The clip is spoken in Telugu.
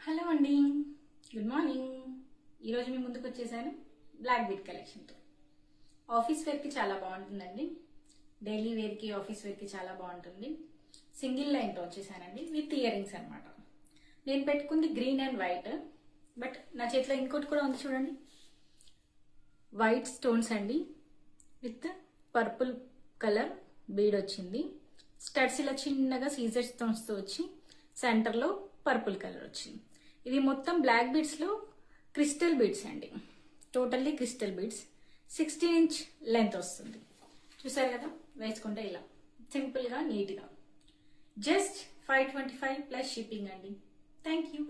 హలో అండి, గుడ్ మార్నింగ్. ఈరోజు మీ ముందుకు వచ్చేసాను బ్లాక్ బీట్ కలెక్షన్తో. ఆఫీస్ వేర్కి చాలా బాగుంటుందండి. డైలీ వేర్కి, ఆఫీస్ వేర్కి చాలా బాగుంటుంది. సింగిల్ లైన్తో వచ్చేసానండి, విత్ ఇయర్ రింగ్స్ అనమాట. నేను పెట్టుకుంది గ్రీన్ అండ్ వైట్, బట్ నా చేతిలో ఇంకోటి కూడా ఉంది చూడండి. వైట్ స్టోన్స్ అండి, విత్ పర్పుల్ కలర్ బీడ్ వచ్చింది. స్టడ్స్ ఇలా చిన్నగా సీజర్ స్టోన్స్తో వచ్చి సెంటర్లో పర్పుల్ కలర్ వచ్చింది. ఇవి మొత్తం బ్లాక్ బీడ్స్ లో క్రిస్టల్ బీడ్స్ అండి. Totally crystal beads. 16 inch length వస్తుంది. చూసారు కదా, వేసుకుంటే ఇలా సింపుల్ గా నీట్ గా. జస్ట్ 525 ప్లస్ షిప్పింగ్ అండి. Thank you.